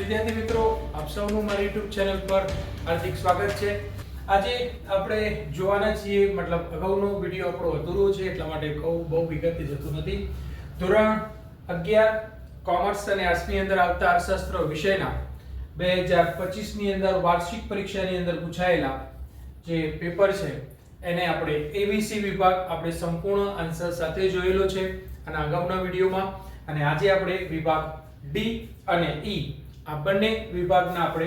વિદ્યાર્થી મિત્રો, આપ સૌનું મારી YouTube ચેનલ પર હાર્દિક સ્વાગત છે। આજે આપણે જોવાના છીએ, મતલબ અગાઉનો વિડિયો આપણો અધૂરો છે એટલા માટે બહુ વિગતથી જતું નથી। ધોરણ 11 કોમર્સ અને આર્ટ્સની અંદર આવતા અર્થશાસ્ત્ર વિષયના 2025 ની અંદર વાર્ષિક પરીક્ષાની અંદર પૂછાયેલા જે પેપર છે એને આપણે ABC વિભાગ આપણે સંપૂર્ણ આન્સર સાથે જોયેલો છે અને અગાઉના વિડિયોમાં, અને આજે આપણે વિભાગ D અને E આ બંને વિભાગના આપણે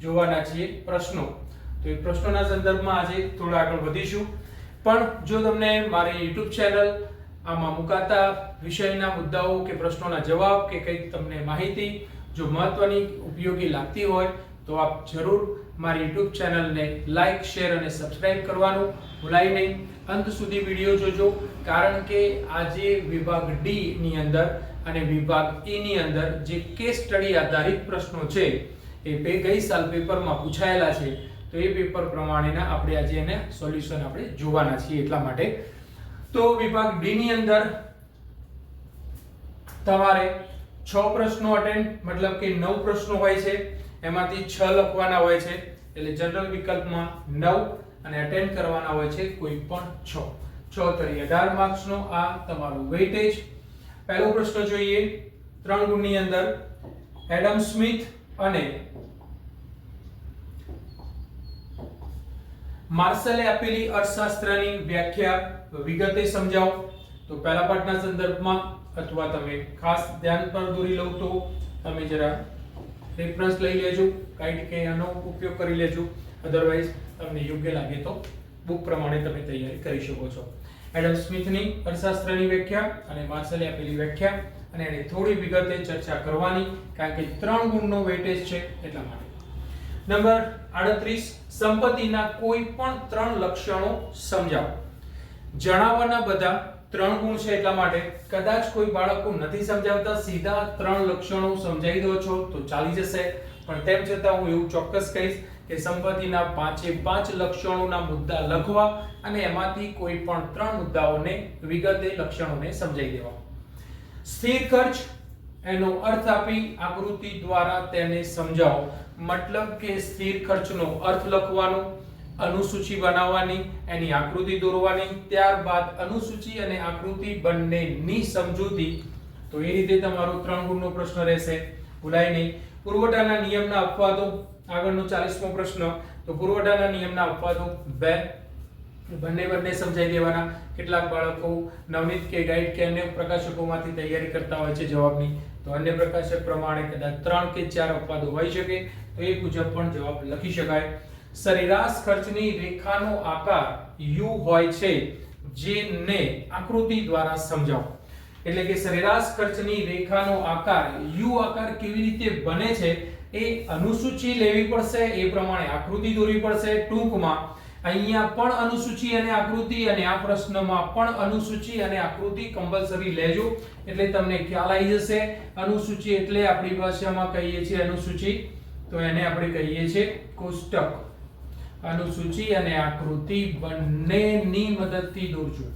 જોવાના છીએ પ્રશ્નો। તો એ પ્રશ્નોના સંદર્ભમાં આજે થોડા આગળ વધીશું। પણ જો તમને મારી YouTube ચેનલ આમાં મુકાતા વિષયના મુદ્દાઓ કે પ્રશ્નોના જવાબ કે કંઈક તમને માહિતી જો મહત્વની ઉપયોગી લાગતી હોય તો આપ જરૂર મારી YouTube ચેનલને લાઈક, શેર અને સબસ્ક્રાઇબ કરવાનું ભૂલાય નહીં। અંત સુધી વિડિયો જોજો, કારણ કે આજે વિભાગ D ની અંદર અને વિભાગ E ની અંદર જે કેસ સ્ટડી આધારિત પ્રશ્નો છે એ ગઈ સાલ પેપરમાં પૂછાયેલા છે, તો એ પેપર પ્રમાણેના આપણે આજે એને સોલ્યુશન આપણે જોવાના છીએ એટલા માટે। તો વિભાગ D ની અંદર તમારે 6 પ્રશ્નો અટેન્ડ, મતલબ કે 9 પ્રશ્નો હોય છે, એમાંથી 6 લખવાના હોય છે, એટલે જનરલ વિકલ્પમાં 9 અને અટેન્ડ કરવાના હોય છે કોઈ પણ 6 તરી 18 માર્ક્સનો આ તમારું વેઇટેજ। પહેલો પ્રશ્ન જોઈએ, 3 ગુણની અંદર એડમ સ્મિથ અને માર્શલે આપેલી અર્થશાસ્ત્રની વ્યાખ્યા વિગતે સમજાવો। તો પહેલા પાઠના સંદર્ભમાં અથવા તમે ખાસ ધ્યાન પર દોરી લો તો તમે જરા રેફરન્સ લઈ લેજો, ગાઈડ કે આનો ઉપયોગ કરી લેજો, અધરવાઇઝ તમને યોગ્ય લાગે તો બુક પ્રમાણે તમે તૈયારી કરી શકો છો। એડમ સ્મિથની અર્થશાસ્ત્રની વ્યાખ્યા અને માર્શલે આપેલી વ્યાખ્યા, અને એને થોડી વિગતે ચર્ચા કરવાની, કારણ કે 3 ગુણનો વેઇટેજ છે એટલા માટે। નંબર 38, સંપત્તિના કોઈ પણ 3 લક્ષણો સમજાવો। જણાવવાના બધા 3 ગુણ છે એટલા માટે કદાચ કોઈ બાળકો નથી સમજાવતા, સીધા 3 લક્ષણો સમજાવી દો છો તો ચાલી જશે, પણ તેમ છતાં હું એવું ચોક્કસ કહીશ કે સંપત્તિના 5 લક્ષણોના મુદ્દા લખવા અને એમાંથી કોઈ પણ 3 મુદ્દાઓને વિગતે લક્ષણોને સમજાવી દેવા। સ્થિર ખર્ચ, એનો અર્થ આપી આકૃતિ દ્વારા તેને સમજાવો, મતલબ કે સ્થિર ખર્ચનો અર્થ લખવાનો, અનુસૂચિ બનાવવાની, એની આકૃતિ દોરવાની, ત્યારબાદ અનુસૂચિ અને આકૃતિ બંનેની સમજૂતી। તો એ રીતે તમારો 3 ગુણનો પ્રશ્ન રહેશે, ભૂલાય નહીં। પુરવઠાના નિયમના અપવાદો, આગળનો 40મો પ્રશ્ન, તો પુરવઠાના નિયમના અપવાદો બંને સમજાવી દેવાના। કેટલાક બાળકો નવનીત કે ગાઈડ કે અન્ય પ્રકાશકોમાંથી તૈયારી કરતા હોય છે જવાબની, તો અન્ય પ્રકાશક પ્રમાણે કદાચ 3 કે 4 અપવાદો હોઈ શકે, તો એ મુજબ પણ જવાબ લખી શકાય। સરેરાશ ખર્ચની રેખાનો આકાર U હોય છે, જેને આકૃતિ દ્વારા સમજાવો। એટલે કે સરેરાશ ખર્ચની રેખાનો આકાર U આકાર કેવી રીતે બને છે એ અનુસૂચિ લેવી પડશે, એ પ્રમાણે આકૃતિ દોરવી પડશે। ટૂંકમાં અહીંયા પણ અનુસૂચિ અને આકૃતિ, અને આ પ્રશ્નમાં પણ અનુસૂચિ અને આકૃતિ કમ્પલસરી લેજો, એટલે તમને ખ્યાલ આવી જશે। અનુસૂચિ એટલે આપણી ભાષામાં કહીએ છીએ અનુસૂચિ, તો એને આપણે કહીએ છીએ કોષ્ટક। અનુસૂચિ અને આકૃતિ બંનેની મદદથી દોરજો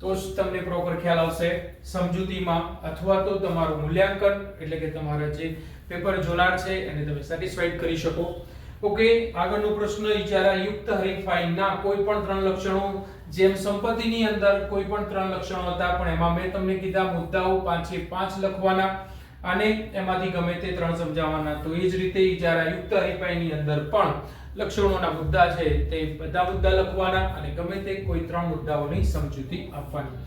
તો જ તમને પ્રોપર ખ્યાલ આવશે। સમજૂતીમાં અથવા તો તમારું મૂલ્યાંકન, એટલે કે તમારા જે પેપર જોનાર છે એને તમે સેટિસ્ફાઈડ કરી શકો। ઓકે, આગળનો પ્રશ્ન, ઇજારા યુક્ત હરીફાઈના કોઈ પણ 3 લક્ષણો, જેમ સંપત્તિની અંદર કોઈ પણ 3 લક્ષણો હતા, પણ એમાં મેં તમને કીધા મુદ્દાઓ 5 લખવાના અને એમાંથી ગમે તે 3 સમજાવવાના। તો એ જ રીતે ઇજારા યુક્ત હરીફાઈની અંદર પણ લક્ષણોના મુદ્દા છે તે બધા મુદ્દા લખવાના અને ગમે તે કોઈ 3 મુદ્દાઓની સમજૂતી આપવાની।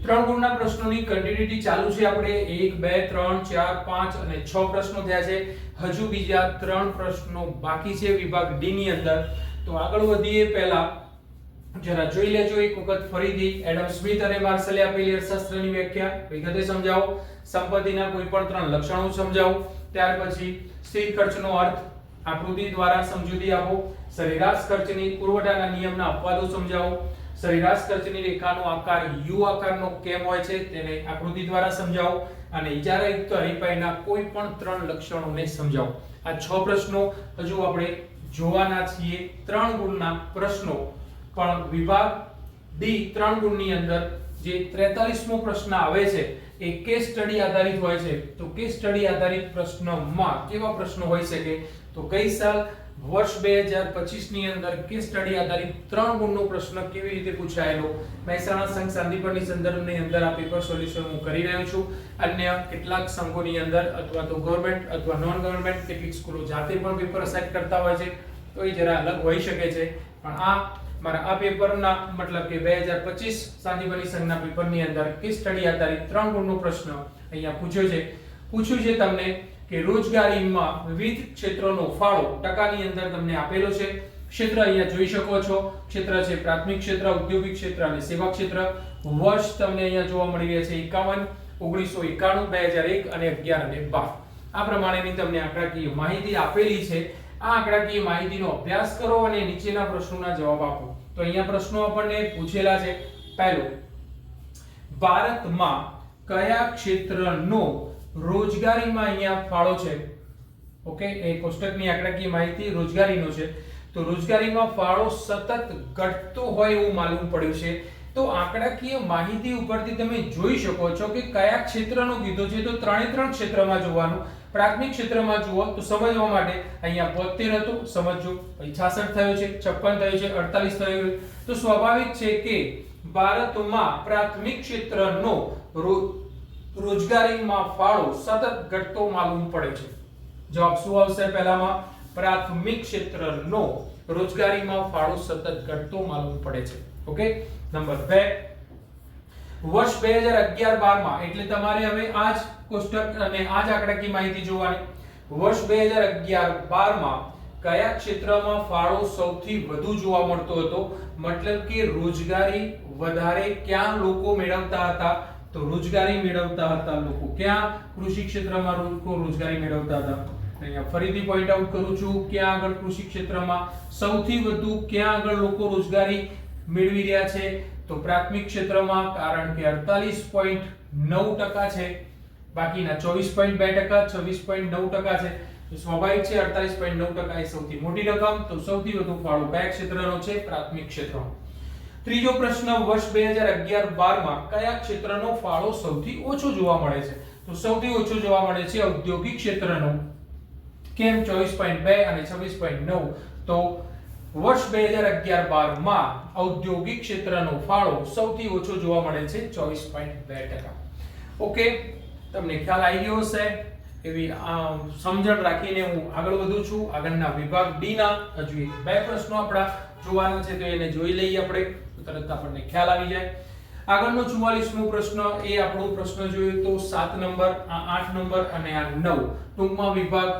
3 ગુણના પ્રશ્નોની કન્ટિન્યુટી ચાલુ છે, આપણે 1 2 3 4 5 અને 6 પ્રશ્નો થયા છે, હજુ બીજા 3 પ્રશ્નો બાકી છે વિભાગ D ની અંદર। તો આગળ વધીએ પહેલા જરા જોઈ લેજો એક વખત ફરીથી, એડમ સ્મિથ અને માર્શલે આપેલી અર્થશાસ્ત્રની વ્યાખ્યા વિગતે સમજાવો, સંપત્તિના કોઈ પણ 3 લક્ષણો સમજાવો, ત્યાર પછી સ્થિર ખર્ચનો અર્થ આકૃતિ દ્વારા સમજૂતી આપો, સરેરાશ ખર્ચની પુરવઠાના નિયમના અપવાદો સમજાવો, સરેરાશ ખર્ચની રેખાનો આકાર U આકારનો કેમ હોય છે તેને આકૃતિ દ્વારા સમજાવો, અને ઇજારાયુક્ત હરીફાઈના કોઈ પણ 3 લક્ષણોને સમજાવો। આ 6 પ્રશ્નો હજુ આપણે જોવાના છીએ, 3 ગુણના પ્રશ્નો। પણ વિભાગ D 3 ગુણની અંદર જે 43મો પ્રશ્ન આવે છે એ કેસ સ્ટડી આધારિત હોય છે. તો કેસ સ્ટડી આધારિત પ્રશ્નમાં કેવા પ્રશ્નો હોઈ શકે? તો ગઈ સાલ વર્ષ 2025 ની અંદર કેસ સ્ટડી આધારિત 3 ગુણનો પ્રશ્ન કેવી રીતે પૂછાયેલો? મહેસાણા સંઘ શાંતિપુરની સંદર્ભની અંદર આ પેપર સોલ્યુશન હું કરી રહ્યો છું. અન્ય કેટલાક સંઘોની અંદર અથવા તો ગવર્નમેન્ટ અથવા નોન ગવર્નમેન્ટ કેટલીક સ્કૂલો જાતે પણ પેપર સેટ કરતા હોય છે, તો એ જરા અલગ હોઈ શકે છે. પણ આ મારા આ પેપરના મતલબ કે 2025 શાંતિપુરની સંઘના પેપરની અંદર કેસ સ્ટડી આધારિત 3 ગુણનો પ્રશ્ન અહીંયા પૂછ્યું છે તમને કે રોજગારીમાં વિવિધ ક્ષેત્રોનો ફાળો ટકાની અંદર તમને આપેલો છે. ક્ષેત્ર અહીંયા જોઈ શકો છો. ક્ષેત્ર છે પ્રાથમિક ક્ષેત્ર, ઔદ્યોગિક ક્ષેત્ર અને સેવા ક્ષેત્ર. વર્ષ તમને અહીંયા જોવા મળી રહ્યા છે 51, 1991, 2001 અને 11 અને 12. આ પ્રમાણેની તમને આંકડાકીય માહિતી આપેલી છે. આ આંકડાકીય માહિતીનો અભ્યાસ કરો અને નીચેના પ્રશ્નોના જવાબ આપો. તો અહીંયા પ્રશ્નો આપણને પૂછેલા છે. પહેલો, ભારતમાં કયા ક્ષેત્રનો રોજગારીમાં અહીંયા ફાળો છે? ઓકે, એ કોષ્ટકની આંકડાકીય માહિતી રોજગારીનો છે. તો રોજગારીમાં ફાળો સતત ઘટતો હોય એવું માલુમ પડ્યું છે. તો આંકડાકીય માહિતી ઉપરથી તમે જોઈ શકો છો કે કયા ક્ષેત્રનો કીધો છે. તો 3 ક્ષેત્રમાં જોવાનું. પ્રાથમિક ક્ષેત્રમાં જુઓ તો સમજવા માટે અહીંયા 72 હતું, સમજો. પછી 66 થયો છે, 56 થયો છે, 48 થયો છે. તો સ્વાભાવિક છે કે ભારતમાં પ્રાથમિક ક્ષેત્રનો રોજગારીમાં ફાળો સતત ઘટતો માલુમ પડે છે. જવાબ શું આવશે? પહેલામાં પ્રાથમિક ક્ષેત્રનો રોજગારીમાં ફાળો સતત ઘટતો માલુમ પડે છે. ઓકે. નંબર 2, વર્ષ 2011-12 માં, એટલે તમારે હવે આ જ કોષ્ટક અને આ જ આંકડાકીય માહિતી જોવાની. વર્ષ 2011-12 માં કયા ક્ષેત્રમાં ફાળો સૌથી વધુ જોવા મળતો હતો? મતલબ કે રોજગારી વધારે ક્યાં લોકો મેળવતા હતા? તો રોજગારી મેળવતા હતા લોકો ક્યાં? કૃષિ ક્ષેત્રમાં લોકો રોજગારી મેળવતા હતા. અહીંયા ફરીથી પોઈન્ટ આઉટ કરું છું, ક્યાં આગળ કૃષિ ક્ષેત્રમાં સૌથી વધુ ક્યાં આગળ લોકો રોજગારી મેળવી રહ્યા છે? તો પ્રાથમિક ક્ષેત્રમાં, કારણ કે 48.9% છે, બાકીના 24.2%, 26.9% છે. તો સ્વાભાવિક છે 48.9% એ સૌથી મોટી રકમ. તો સૌથી વધુ ફાળો કયા ક્ષેત્રનો છે? પ્રાથમિક ક્ષેત્રનો. ત્રીજો પ્રશ્ન, વર્ષ 2011-12 માં કયા ક્ષેત્રનો ફાળો સૌથી ઓછો જોવા મળે છે? તો સૌથી ઓછો જોવા મળે છે ઔદ્યોગિક ક્ષેત્રનો. કેમ? 24.2 અને 26.9. તો વર્ષ 2011-12 માં ઔદ્યોગિક ક્ષેત્રનો ફાળો સૌથી ઓછો જોવા મળે છે 24.2%. ઓકે, તમને ખ્યાલ આવી ગયો હશે. એવી સમજણ રાખીને હું આગળ વધું છું. આગળના વિભાગ ડી ના હજુ 2 પ્રશ્નો આપણા જોવાના છે, તો એને જોઈ લઈએ આપણે, તો તરત આપણને ખ્યાલ આવી જાય. આગળનો 44મો પ્રશ્ન, એ આપણો પ્રશ્ન જોઈએ તો 7 નંબર, આ 8 નંબર અને આ 9. ટૂંકમાં વિભાગ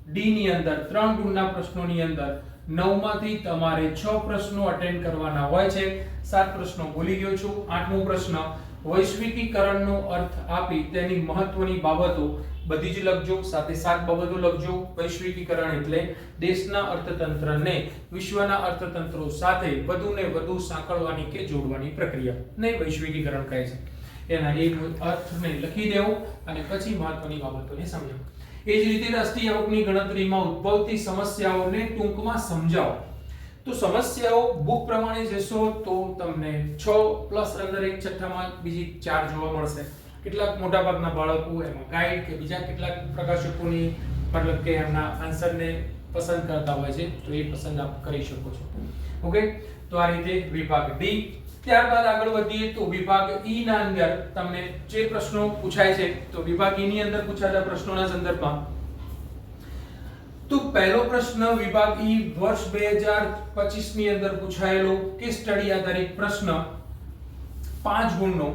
ડી ની અંદર 3 ગુણના પ્રશ્નોની અંદર 9 માંથી તમારે 6 પ્રશ્નો અટેન્ડ કરવાના હોય છે. 7 પ્રશ્નો ભૂલી ગયો છું. 8મો પ્રશ્ન, વૈશ્વિકીકરણનો અર્થ આપી તેની મહત્વની બાબતો બધી જ લખજો. સાથે 7 બાબતો લખજો. વૈશ્વિકીકરણ એટલે દેશના અર્થતંત્રને વિશ્વના અર્થતંત્રો સાથે વધુને વધુ સાંકળવાની કે જોડવાની પ્રક્રિયા ને વૈશ્વિકીકરણ કહે છે. એના એક અર્થને લખી દેવો અને પછી મહત્વની બાબતોને સમજો. એ જ રીતે રાષ્ટ્રીય આવકની ગણતરીમાં ઉદ્ભવતી સમસ્યાઓને ટૂંકમાં સમજાવો. તો સમસ્યાઓ બુક પ્રમાણે જશો તો તમને 6 પ્લસ અંદર એક છઠ્ઠામાં બીજી 4 જોવા મળશે. કેટલાક મોટાભાગના બાળકો એમાં ગાઈડ કે બીજા કેટલાક પ્રકાશકોની મતલબ કે એમના આન્સરને પસંદ કરતા હોય છે, તો એ પસંદ આપ કરી શકો છો. ઓકે, તો આ રીતે વિભાગ ડી. ત્યારબાદ આગળ વધીએ તો વિભાગ ઈ ના અંદર તમને જે પ્રશ્નો પૂછાય છે, તો વિભાગ ઈ ની અંદર પૂછાતા પ્રશ્નોના સંદર્ભમાં તો પહેલો પ્રશ્ન વિભાગ ઈ વર્ષ 2025 ની અંદર પૂછાયેલો કેસ સ્ટડી આધારિત પ્રશ્ન 5 ગુણનો.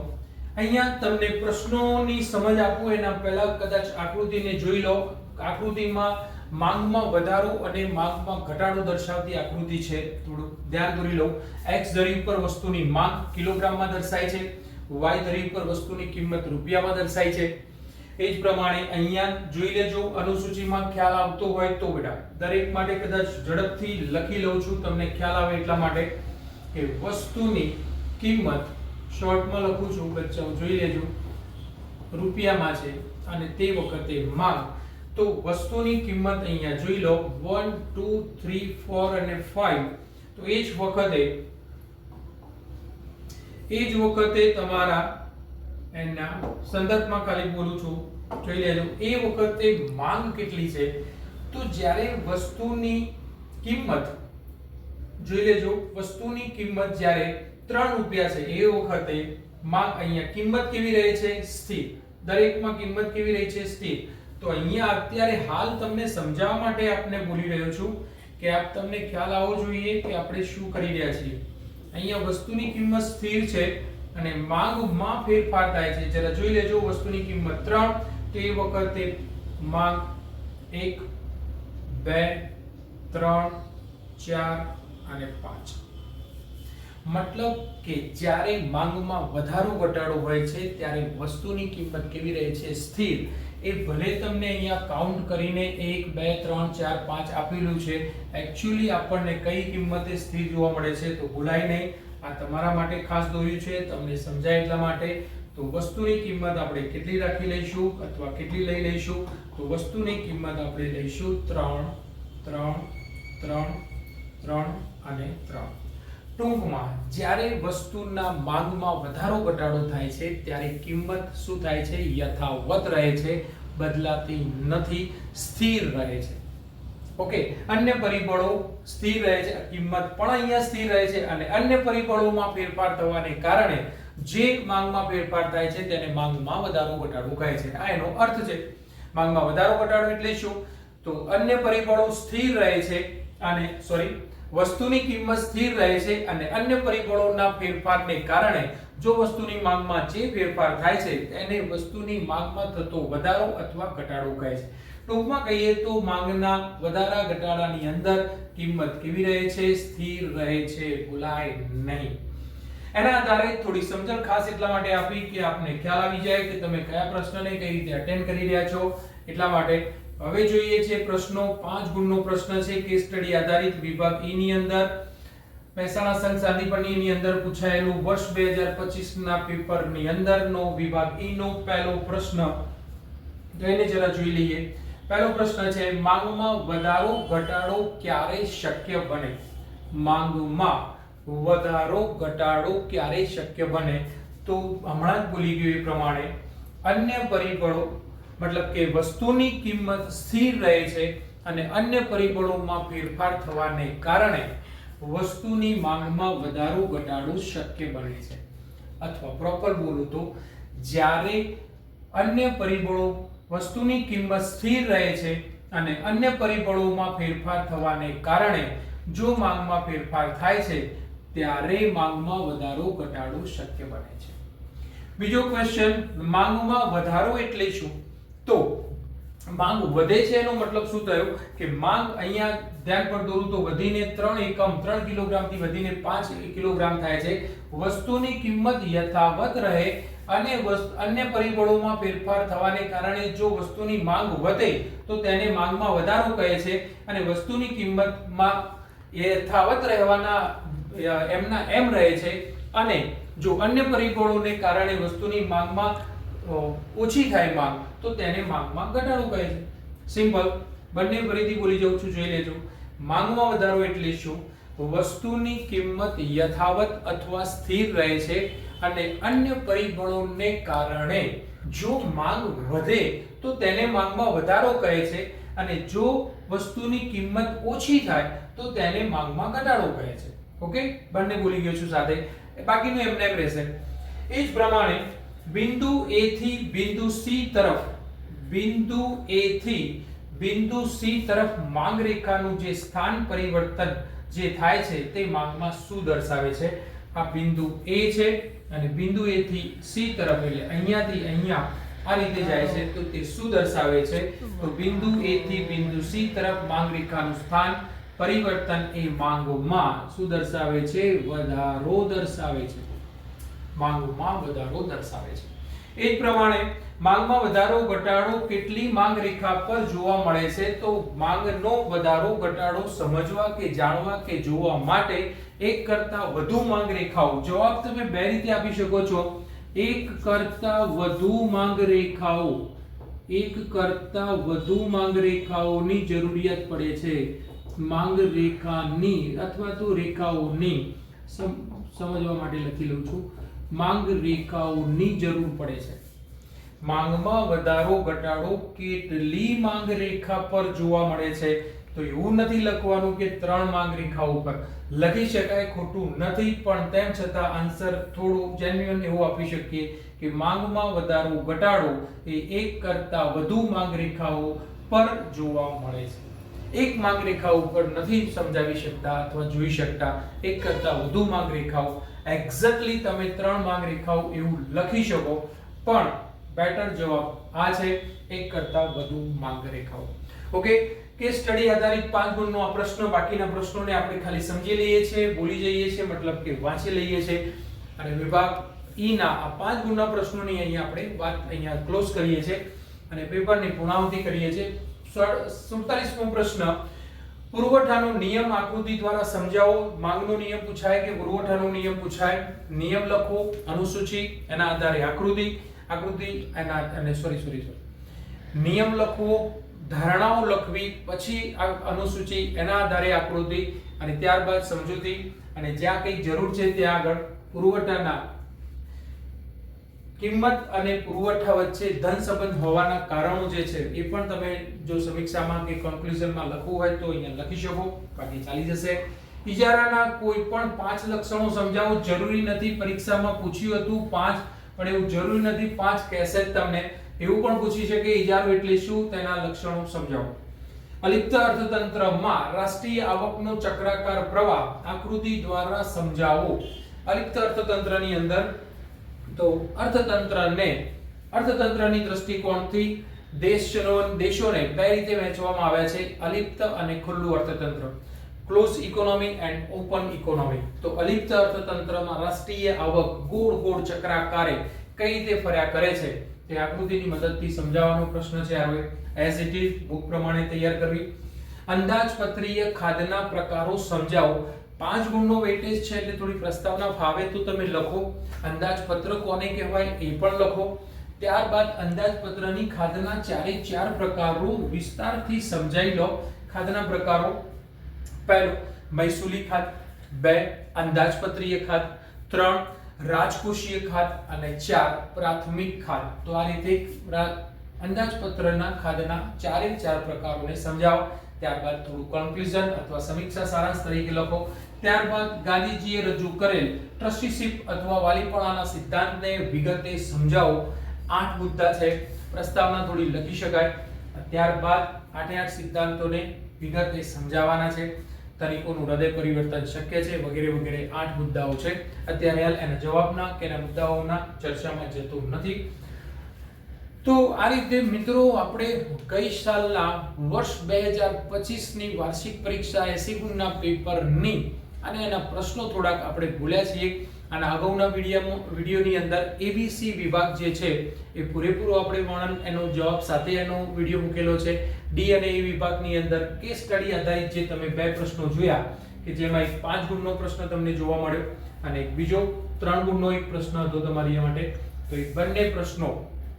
અહીંયા તમને પ્રશ્નોની સમજ આપું એના પહેલા કદાચ આકૃતિને જોઈ લો. આકૃતિમાં માંગમાં વધારો અને માંગમાં ઘટાડો દર્શાવતી આકૃતિ છે. થોડું ધ્યાન દોરી લો. x ધરી ઉપર વસ્તુની માંગ કિલોગ્રામમાં દર્શાય છે, y ધરી ઉપર વસ્તુની કિંમત રૂપિયામાં દર્શાય છે. એ જ પ્રમાણે અહીંયા જોઈ લેજો, અનુસૂચિમાં ખ્યાલ આવતો હોય તો બેટા દરેક માટે કદાચ ઝડપથી લખી લઉં છું તમને ખ્યાલ આવે એટલા માટે કે વસ્તુની કિંમત શોર્ટમાં લખું છું, બચ્ચાઓ જોઈ લેજો, રૂપિયામાં છે અને તે વખતે માંગ. તો વસ્તુની કિંમત અહીંયા જોઈ લો 1 2 3 4 અને 5. તો એ જ વખતે તમારા એના સંદર્ભમાં ખાલી બોલું છું, જોઈ લેજો. એ વખતે માંગ કેટલી છે, તો જ્યારે વસ્તુની કિંમત, જોઈ લેજો, વસ્તુની કિંમત જ્યારે 3 રૂપિયા છે એ વખતે માંગ, અહીંયા કિંમત કેવી રહે છે, સ્થિર. દરેકમાં કિંમત કેવી રહી છે, સ્થિર. તો અહીંયા અત્યારે હાલ તમને સમજાવવા માટે આપને બોલી રહ્યો છું કે આપ તમને ખ્યાલ આવવો જોઈએ કે આપણે શું કરી રહ્યા છીએ. અહીંયા વસ્તુની કિંમત સ્થિર છે અને માંગમાં ફેરફાર થાય છે. જરા જોઈ લેજો, વસ્તુની કિંમત 3, તો એ વખતે માંગ 1, 2, 3, 4 અને 5. મતલબ કે જ્યારે માંગમાં વધારો ઘટાડો હોય છે ત્યારે વસ્તુની કિંમત કેવી રહે છે, સ્થિર. એ ભલે તમને અહીંયા કાઉન્ટ કરીને 1, 2, 3, 4, 5 આપેલું છે, એક્ચ્યુઅલી આપણને કઈ કિંમતે સ્થિર જોવા મળે છે તો ભૂલાય નહીં. આ તમારા માટે ખાસ દોર્યું છે, તમને સમજાય એટલા માટે. તો વસ્તુની કિંમત આપણે કેટલી રાખી લઈશું અથવા કેટલી લઈ લઈશું, તો વસ્તુની કિંમત આપણે લઈશું 3, 3, 3, 3 અને 3. ટૂંકમાં જ્યારે વસ્તુના માંગમાં વધારો ઘટાડો થાય છે ત્યારે કિંમત શું થાય છે, યથાવત રહે છે, બદલાતી નથી, સ્થિર રહે છે. ઓકે, અન્ય પરિબળો સ્થિર રહે છે, કિંમત પણ અહીંયા સ્થિર રહે છે અને અન્ય પરિબળોમાં ફેરફાર થવાને કારણે જે માંગમાં ફેરફાર થાય છે તેને માંગમાં વધારો ઘટાડો કહે છે. આ એનો અર્થ છે. માંગમાં વધારો ઘટાડો એટલે શું, તો અન્ય પરિબળો સ્થિર રહે છે અને વસ્તુની કિંમત સ્થિર રહે છે અને અન્ય પરિબળોના ફેરફારને કારણે જો વસ્તુની માંગમાં જે ફેરફાર થાય છે તેને વસ્તુની માંગમાં થતો વધારો અથવા ઘટાડો કહે છે. ટૂંકમાં કહીએ તો માંગના વધારા ઘટાડાની અંદર કિંમત કેવી રહે છે, સ્થિર રહે છે, ભૂલાય નહીં. એના આધારે થોડી સમજણ ખાસ એટલા માટે આપી કે આપને ખ્યાલ આવી જાય કે તમે કયા પ્રશ્નને કઈ રીતે અટેન્ડ કરી રહ્યા છો. એટલા માટે હવે જોઈએ છે પ્રશ્નો. 5 ગુણનો પ્રશ્ન છે, કેસ સ્ટડી આધારિત વિભાગ E ની અંદર મહેસાણા સંઘ શાંતિપણીની અંદર પૂછાયેલું વર્ષ 2025 ના પેપરની અંદરનો વિભાગ E નો પહેલો પ્રશ્ન. તો એને જરા જોઈ લઈએ. પહેલો પ્રશ્ન છે, માંગમાં વધારો ઘટાડો ક્યારે શક્ય બને? માંગમાં વધારો ઘટાડો ક્યારે શક્ય બને? તો હમણાં જ બોલી ગયો એ પ્રમાણે અન્ય પરિબળો, મતલબ કે વસ્તુની કિંમત સ્થિર રહે છે અને અન્ય પરિબળોમાં ફેરફાર થવાને કારણે વસ્તુની માંગમાં વધારો ઘટાડો શક્ય બને છે. અથવા પ્રોપર બોલું તો જ્યારે અન્ય પરિબળો, વસ્તુની કિંમત સ્થિર રહે છે અને અન્ય પરિબળોમાં ફેરફાર થવાને કારણે જો માંગમાં ફેરફાર થાય છે ત્યારે માંગમાં વધારો ઘટાડો શક્ય બને છે. બીજો ક્વેશ્ચન, માંગમાં વધારો એટલે શું? તો માંગ વધે છે એનો મતલબ શું થયો કે માંગ અહીંયા ધ્યાન પર દોરું તો વધીને 3 એકમ 3 કિલોગ્રામ થી વધીને 5 કિલોગ્રામ થાય છે. વસ્તુની કિંમત યથાવત રહે અને અન્ય પરિબળોમાં ફેરફાર થવાને કારણે જો વસ્તુની માંગ વધે તો તેને માંગમાં વધારો કહે છે અને વસ્તુની કિંમતમાં યથાવત રહેવાના એમના એમ રહે છે અને જો અન્ય પરિબળોને કારણે વસ્તુની માંગમાં ઓછી થાય માંગ તો તેને માંગમાં ઘટાડો કહે છે. સિમ્પલ. બંને ફરીથી બોલી જાઉં છું, જોઈ લેજો. માંગમાં વધારો એટલે શું? વસ્તુની કિંમત યથાવત અથવા સ્થિર રહે છે અને અન્ય પરિબળોને કારણે જો માંગ વધે તો તેને માંગમાં વધારો કહે છે અને જો વસ્તુની કિંમત ઓછી થાય તો તેને માંગમાં ઘટાડો કહે છે. ઓકે, બંને બોલી ગયો છું સાથે, બાકીનું એમને એમ રહેશે. એ જ પ્રમાણે બિંદુ A થી બિંદુ C તરફ, બિંદુ A થી બિંદુ C તરફ માંગ રેખાનું જે સ્થાન પરિવર્તન જે થાય છે તે માંગમાં શું દર્શાવે છે? આ બિંદુ A છે અને બિંદુ A થી C તરફ એટલે અહીંયાથી અહીંયા આ રીતે જાય છે તો તે શું દર્શાવે છે? તો બિંદુ A થી બિંદુ C તરફ માંગ રેખાનું સ્થાન પરિવર્તન એ માંગમાં શું દર્શાવે છે? વધારો દર્શાવે છે. માંગમાં વધારો દર્શાવે છે. એ જ પ્રમાણે માંગમાં વધારો ઘટાડો કેટલી માંગ રેખા પર જોવા મળે છે? તો માંગનો વધારો ઘટાડો સમજવા કે જાણવા કે જોવા માટે એક કરતા વધુ માંગ રેખાઓ, જવાબ તમે બે રીતે આપી શકો છો. એક કરતા વધુ માંગ રેખાઓ, એક કરતા વધુ માંગ રેખાઓની જરૂરિયાત પડે છે. માંગ રેખાની અથવા તો રેખાઓની સમજવા માટે લખી લઉં છું, માંગ રેખાઓની જરૂર પડે છે. માંગમાં વધારો ઘટાડો કેટલી માંગ રેખા પર જોવા મળે છે? તો એવું નથી લખવાનું કે 3 માંગ રેખાઓ પર. લખી શકાય, ખોટું નથી, પણ તેમ છતાં આન્સર થોડું જેન્યુઅન એવું આપી શકીએ કે માંગમાં વધારો ઘટાડો એ એક કરતા વધુ માંગ રેખાઓ પર જોવા મળે છે. એક માંગ રેખા ઉપર નથી સમજાવી શકતા અથવા જોઈ શકતા, એક કરતા વધુ માંગ રેખાઓ. એક્ઝેક્ટલી તમે 3 માંગ રેખાઓ એવું લખી શકો, પણ બેટર જવાબ આ છે, એક કરતા વધુ માંગ રેખાઓ. ઓકે, કેસ સ્ટડી આધારિત 5 ગુણનો આ પ્રશ્ન. બાકીના પ્રશ્નોને આપણે ખાલી સમજી લઈએ છીએ, ભૂલી જઈએ છીએ, મતલબ કે વાંચી લઈએ છીએ, અને વિભાગ ઈ ના આ 5 ગુણના પ્રશ્નોની અહીંયા આપણે વાત અહીંયા ક્લોઝ કરીએ છીએ અને પેપરની પૂર્ણાહુતિ કરીએ છીએ. 47મો પ્રશ્ન, પુરવઠાનો નિયમ આકૃતિ દ્વારા સમજાવો. માંગનો નિયમ પૂછાય કે પુરવઠાનો નિયમ પૂછાય? નિયમ લખો, અનુસૂચિ, એના આધારે આકૃતિ એના અને નિયમ લખવો, ધારણાઓ લખવી, પછી અનુસૂચિ, એના આધારે આકૃતિ, અને ત્યારબાદ સમજૂતી, અને જ્યાં કંઈક જરૂર છે ત્યાં આગળ પુરવઠાના કિંમત અને પુરવઠા વચ્ચે ધન સંબંધ હોવાના કારણો જે છે એ પણ તમે જો સમીક્ષામાં કે કન્ક્લુઝનમાં લખવું હોય તો અહીંયા લખી શકો, બાકી ચાલી જશે. ઇજારાના કોઈ પણ 5 લક્ષણો સમજાવો. જરૂરી નથી, પરીક્ષામાં પૂછ્યું હતું 5, પણ એવું જરૂરી નથી 5 કહેશે જ તમને. એવું પણ પૂછી શકે ઇજારો એટલે શું, તેના લક્ષણો સમજાવો. અલિપ્ત અર્થતંત્રમાં રાષ્ટ્રીય આવકનો ચક્રાકાર પ્રવાહ આકૃતિ દ્વારા સમજાવો. અલિપ્ત અર્થતંત્રની અંદર તો અર્થતંત્રની દૃષ્ટિકોણથી દેશોને બે રીતે વહેંચવામાં આવ્યા છે, અલિપ્ત અને ખુલ્લું અર્થતંત્ર, close economy and open economy. તો અલિપ્ત અર્થતંત્રમાં રાષ્ટ્રીય આવક ગોળ ચક્રાકારે કઈ રીતે ફર્યા કરે છે તે આકૃતિની મદદથી સમજાવવાનો પ્રશ્ન છે. હવે એઝ ઇટ ઇઝ બુક પ્રમાણે તૈયાર કરવી. અંદાજપત્રીય ખાધના પ્રકારો સમજાવો. 5 ગુણનો વેટેજ છે એટલે થોડી પ્રસ્તાવના ફાવે તો તમે લખો. અંદાજપત્ર કોને કહેવાય એ પણ લખો. ત્યારબાદ અંદાજપત્રની ખાધના 4 પ્રકારો વિસ્તારથી સમજાઈ લો. ખાધના પ્રકારો: પહેલો મહેસૂલી ખાધ, 2 અંદાજપત્રીય ખાધ, 3 રાજકોષીય ખાધ, અને 4 પ્રાથમિક ખાધ. તો આ રીતે અંદાજપત્રના ખાધના 4 પ્રકારોને સમજાવો. ત્યારબાદ થોડું કન્ક્લુઝન અથવા સમીક્ષા સારાંશ તરીકે લખો. ત્યારબાદ ગાંધીજીએ રજૂ કરેલ ટ્રસ્ટીશિપ અથવા વાલીપણાના સિદ્ધાંતને વિગતે સમજાવો. 8 મુદ્દા છે, પ્રસ્તાવના થોડી લખી શકાય. ત્યારબાદ 8 સિદ્ધાંતોને વિગતે સમજાવવાના છે. તરીકોનું હૃદય પરિવર્તન શક્ય છે, વગેરે 8 મુદ્દાઓ છે. અત્યારે હાલ એના જવાબના કે એના મુદ્દાઓના ચર્ચામાં જતો નથી. તો આ રીતે મિત્રો આપણે ગઈ સાલના વર્ષ 2025 ની વાર્ષિક પરીક્ષા 80 ગુણના પેપરની અને એના પ્રશ્નો થોડાક આપણે ભૂલ્યા છીએ. અને અગાઉના વિડીયોની અંદર ABC વિભાગ જે છે એ પૂરેપૂરો આપણે વર્ણન એનો જવાબ સાથે એનો વિડીયો મૂકેલો છે. D અને E વિભાગની અંદર કેસ સ્ટડી આધારિત જે તમે 2 પ્રશ્નો જોયા કે જેમાં એક 5 ગુણનો પ્રશ્ન તમને જોવા મળ્યો અને એક બીજો 3 ગુણનો એક પ્રશ્ન હતો તમારી માટે. તો એ બંને પ્રશ્નો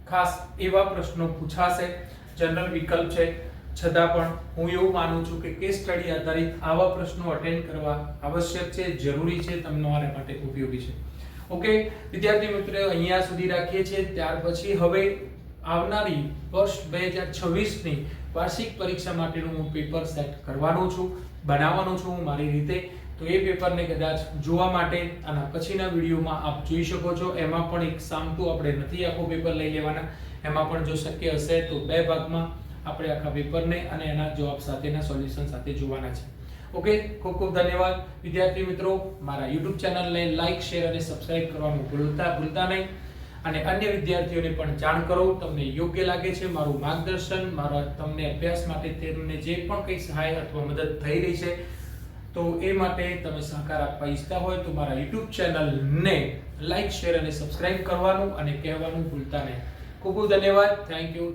ખાસ એવા પ્રશ્નો પૂછાશે, જનરલ વિકલ્પ છે, છતાં પણ હું એવું માનું છું કે કેસ સ્ટડી આધારિત આવા પ્રશ્નો અટેન્ડ કરવા આવશ્યક છે, જરૂરી છે, તમારા માટે ઉપયોગી છે. ઓકે વિદ્યાર્થી મિત્રો, અહીંયા સુધી રાખીએ છીએ. ત્યાર પછી હવે આવનારી વર્ષ 2026 ની વાર્ષિક પરીક્ષા માટેનું હું પેપર સેટ કરવાનો છું, બનાવવાનો છું મારી રીતે. તો એ પેપરને કદાચ જોવા માટે આના પછીના વિડીયોમાં આપ જોઈ શકો છો. એમાં પણ એક સામટું આપણે નથી આખો પેપર લઈ લેવાના, એમાં પણ જો શક્ય હશે તો 2 ભાગમાં આપણે આખા પેપરને અને એના જવાબ સાથેના સોલ્યુશન સાથે જોવાના છે. ઓકે, ખૂબ ખૂબ ધન્યવાદ વિદ્યાર્થી મિત્રો. મારા YouTube ચેનલને લાઈક, શેર અને સબસ્ક્રાઇબ કરવાનું ભૂલતા નહીં. અને અન્ય વિદ્યાર્થીઓને પણ જાણ કરો. તમને યોગ્ય લાગે છે મારું માર્ગદર્શન, મારા તમને અભ્યાસ માટે તેમને જે પણ કંઈ સહાય અથવા મદદ થઈ રહી છે તો એ માટે તમે સહકાર આપવા ઈચ્છતા હોય તો મારા YouTube ચેનલને લાઈક, શેર અને સબસ્ક્રાઇબ કરવાનું અને કહેવાનું ભૂલતા નહીં. ખૂબ ખૂબ ધન્યવાદ. Thank you.